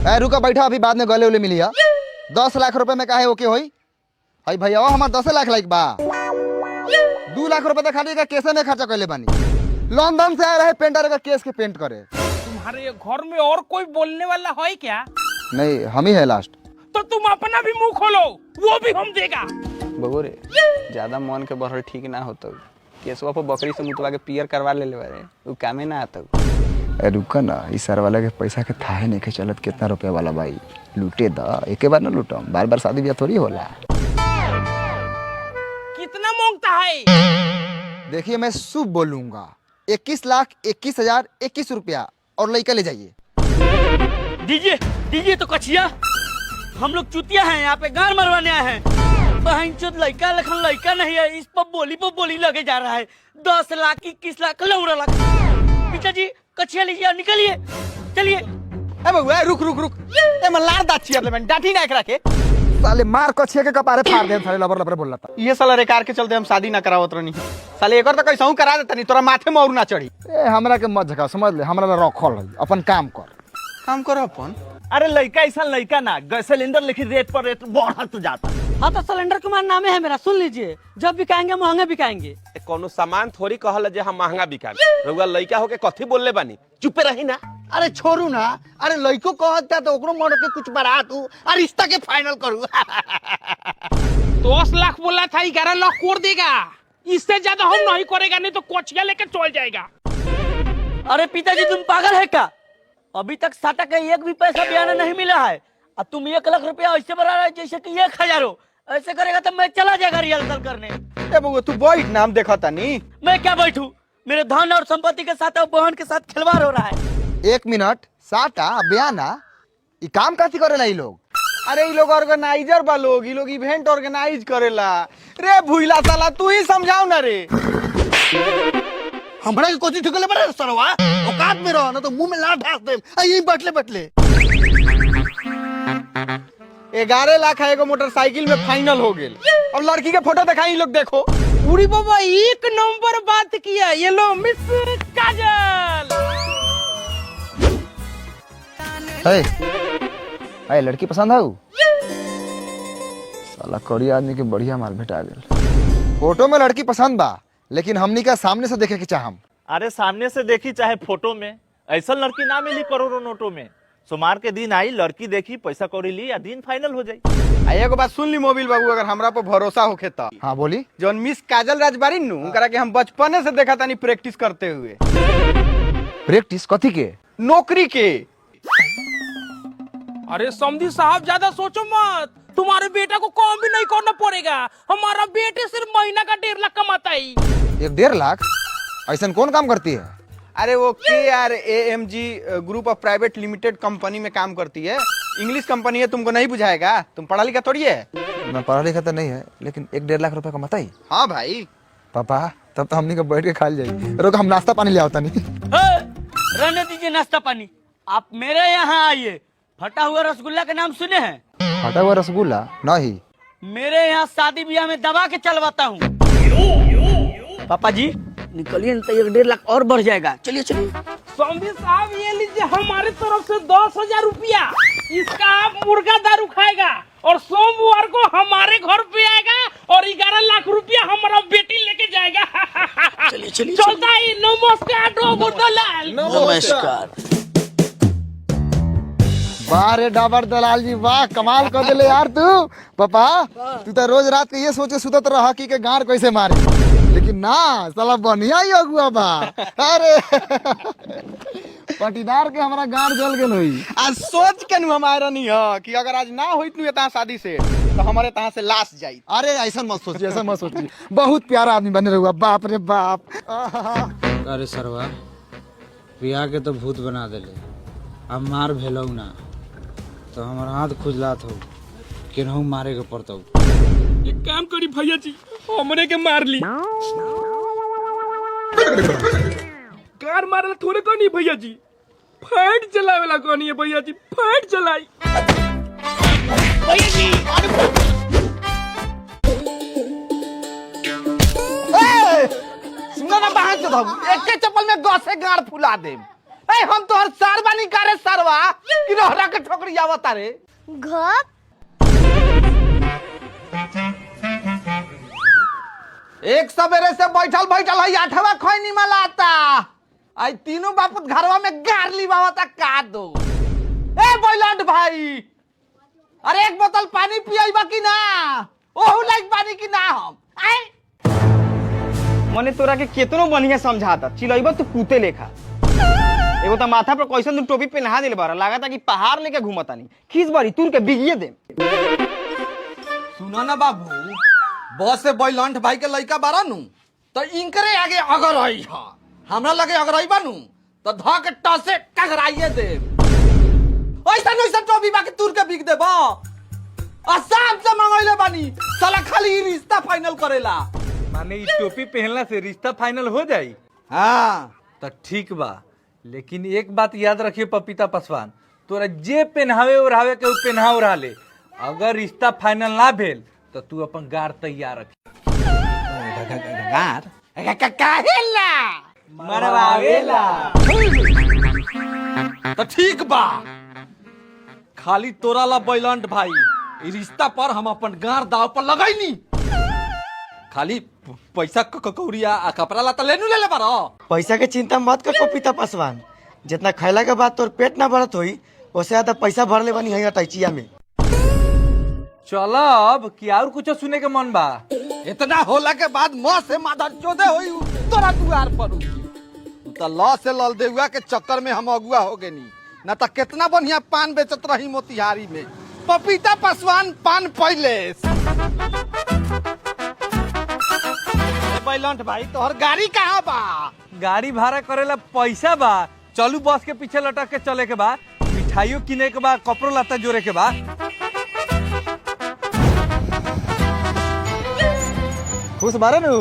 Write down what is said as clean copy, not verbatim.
रुका बैठा, अभी बाद में गले उले मिली है। 10 लाख रुपए में काहे ओके होई? हई भैया हमार 10 लाख लाइक बा। 2 लाख रुपए तो खाली का केसे में खर्चा कर बानी। लंदन से आए रहे पेंटर का केस के पेंट करे। तुम्हारे घर में और कोई बोलने वाला है क्या? नहीं, हम ही है लास्ट। तो तुम अपना भी मुंह खोलो, वो भी हम देगा। बबू रे, ज्यादा मन के बढ़ल ठीक ना होता। केसवा पर बकरी से मुतवा के पियर करवा ले बारे, वो कामे ना आता। रुका ना, इस सर वाला के पैसा के थाहे नहीं के चलत कितना रुपया वाला भाई। लूटे दा, एक बार ना लूटम, बार बार शादी ब्याह थोड़ी होला। कितना मांगता है? देखिए मैं शुभ बोलूंगा, 21,21,021 रुपया और लड़का ले जाइए। दीजिए दीजिए तो कछिया, हम लोग चुतिया हैं, यहाँ पे गार मरवाने आए हैं। बहन चोद लड़का लखन लड़का नहीं है, इस पर बोली लगे जा रहा है। 10 लाख 21 लाख लौड़ा लाख। पिताजी कछिया लीजिए, निकलिए चलिए। ए बबुआ रुक रुक रुक, ए मल्लार दाची अपने में डाठी ना एकरा के। साले मार कछिया के कपारे फाड़ दे। साले लबर लबर बोल रहा था। ये साला रेकार के चलते हम शादी ना करावत रहनी। साले एक और तो कैसे करा देता नहीं, तोरा माथे में और ना चढ़ी। हमरा के मत झका, समझ ले, हमरा ला रखल है, अपन काम कर। काम करो अपन। अरे लड़का ऐसा लड़का ना, गैस सिलेंडर लिखी रेट पर रेट बढ़त जाता। हाँ तो सिलेंडर कुमार नामे है मेरा, सुन लीजिए। जब बिकाएंगे महंगे बिकाएंगे। कोनो सामान थोड़ी कहल जे हम महंगा बिका। रउआ लइका होके कथी बोलले बानी, चुपे रही ना। अरे छोड़ू ना, अरे लड़को कहता तो ओकरो मन के कुछ बढ़ा तू और रिश्ता के फाइनल करू। 10 लाख बोला था, 11 लाख कोड़ देगा। इससे ज्यादा हम नहीं करेगा, नहीं तो कोचिया लेकर चल जाएगा। अरे पिताजी तुम पागल है क्या? अभी तक साटा का एक भी पैसा बयाना नहीं मिला है, अब तुम 1 लाख रुपया ऐसे बढ़ा रहे जैसे कि 1000। ऐसे करेगा तो मैं चला जाएगा रिहर्सल करने। ए बबुआ तू बैठ, नाम देखा तानी। मैं क्या बैठूं? मेरे धन और संपत्ति के साथ बहन के साथ खिलवाड़ हो रहा है। 1 मिनट, साटा बयाना, ये काम कैसे करेला ये लोग? अरे ये लोग ऑर्गेनाइजर बा लोग, ये लोग इवेंट ऑर्गेनाइज करेला। रे भूला साला तू ही समझाओ ना रे। हमरा के कोची ठुकले बरे सरवा, औकात में रहो ना तो मुंह में लात ढास दे। यही बटले 11 लाख है, एगो मोटरसाइकिल में फाइनल हो गेल। अब लड़की के फोटो दिखाई लोग देखो। उड़ी बाबा 1 नंबर बात किया। ये लो मिस काजल। है लड़की पसंद है? साला कौड़ी आदमी के बढ़िया माल भेटा गेल। फोटो में लड़की पसंद बा, लेकिन हमनी का सामने से देखे के चाहम। अरे सामने से देखी चाहे फोटो में, ऐसा लड़की ना मिली करोड़ों नोटों में। सोमवार के दिन आई, लड़की देखी, पैसा कौड़ी ली, या दिन फाइनल हो जाई। एगो बात सुन ली मोबिल बाबू, अगर हमरा पर भरोसा होखे तो। हाँ बोली। जौन मिस काजल राजबारी नु, उनकरा के हम बचपने से देखा तानी प्रैक्टिस करते हुए। प्रैक्टिस कथी के? नौकरी के। अरे समधी साहब ज्यादा सोचो मत, तुम्हारे बेटा को काम भी नहीं करना पड़ेगा। हमारा बेटे सिर्फ महीना का 1.5 लाख कमाता है। 1.5 लाख? ऐसा कौन काम करती है? अरे वो KRAMG group of private limited company में काम करती है। इंग्लिश कंपनी है, तुमको नहीं बुझाएगा, तुम पढ़ा लिखा थोड़ी है। मैं पढ़ा लिखा तो नहीं है, लेकिन 1.5 लाख रुपए कमाता ही। हाँ भाई। पापा तब तो हमनी का बैठ के खा जाए। रोक, हम नाश्ता पानी ले आवता नहीं। रहने दीजिए नाश्ता पानी, आप मेरे यहाँ आइए। फटा हुआ रसगुल्ला का नाम सुने हैं? फटा हुआ रसगुल्ला नहीं। मेरे यहाँ शादी ब्याह में दबा के चलवाता हूँ। पापा जी निकलिए, तो 1.5 लाख और बढ़ जाएगा। चलिए चलिए। समधी साहब ये लीजिए हमारी तरफ से 10,000 रुपया। इसका आप मुर्गा दारू खाएगा और सोमवार को हमारे घर पे आएगा और 11 लाख रुपया हमारा बेटी लेके जाएगा। चलिए चलिए चलता ही। नमस्कार दलाल। नमस्कार। वाह रे डाबर दलाल जी, वाह कमाल कर दिले यार तू। पापा तू तो रोज रात के ये सोचे सुतत रहा कि के गार कैसे मारे, लेकिन ना साला बढ़िया ही अगुआ बा। अरे पटीदार के हमारा गार जल गेल होई। आज सोच के नु हम आए रहनी है कि अगर आज ना होइत नु एता शादी से तो हमारे तहां से लाश जाई। अरे ऐसा मत सोचिए, ऐसा मत सोचिए। बहुत प्यारा आदमी बने रहुआ, बाप रे बाप। अरे सरवा बिया के तो भूत बना देले, अब मार भेलौ ना तो हमार हाथ खुजलात हो, केनहू मारे के पड़तौ। एक काम करी भैया जी, हमरे के मार ली। कार मारला थोड़े कौन है भैया जी, फाइट चलावेला कौन है भैया जी, फाइट चलाई। भैया जी सुना ना बहन के धब, एक चप्पल में 10 गाड़ फुला दे। ए हम तोहर सार बानी करे सरवा कि रहरा के ठोकरी आवत रे घप एक सवेरे से बैठल बैठल है 8वां खैनी मलाता आई तीनों बापुत घरवा में गारली बावता का दो ए बैलंट भाई अरे एक बोतल पानी पियाइबा कि ना ओहू लाइक पानी कि ना हम आए मने तोरा के केतनो बढ़िया समझाता चिलैबा तू पूते लेखा एगो त माथा पर कैसन तू टोपी पहना दिल बारा लागता कि पहाड़ लेके घूमतानी खीस बारी तूर के बिगिए दे सुना ना बाबू बस से बैलंट भाई के लइका बारा नु तो इनकरे आगे अगर आई हा हमरा लगे अगर आई बानू तो ध के टसे टकराइए दे ऐसा ऐसा टोपी बाकी तूर के बिक देबा आसाम से मंगैले बानी साला खाली ई रिश्ता फाइनल करेला माने ई टोपी पहनला से रिश्ता फाइनल हो जाई हां तो ठीक बा लेकिन एक बात याद रखिए पपीता पासवान तोरा जे पहनावे ओढ़ावे के पहनाव रहा ले अगर रिश्ता फाइनल ना भेल तो तू अपन गार तैयार रख गार काहेला मरवावेला तो ठीक बा खाली तोरा ला बैलंट भाई ई रिश्ता पर हम अपन गार दाव पर लगाईनी खाली पैसा कौड़िया आ कपड़ा ला लेनू ले बारो पैसा के चिंता मत कर पपीता पासवान जितना खैला के बाद तोर पेट ना भरत होई उससे ज्यादा पैसा भर ले बनी है टैचिया में चल अब कि और कुछ सुने के मन बा इतना होला के बाद मां से माथा चोदे होई तोरा दुआर पर त ल से लल देउआ के चक्कर में हम अगुआ हो गेनी ना त कितना बढ़िया पान बेचत रही मोतिहारी में पपीता पासवान पान पहले बैलंट भाई तोहर गाड़ी कहाँ बा गाड़ी भाड़ा करेला पैसा बा चलू बस के पीछे लटक के चले के बा मिठाइयों किने के बा कपड़ो लत्ता जोड़े के बा खुश बारे नु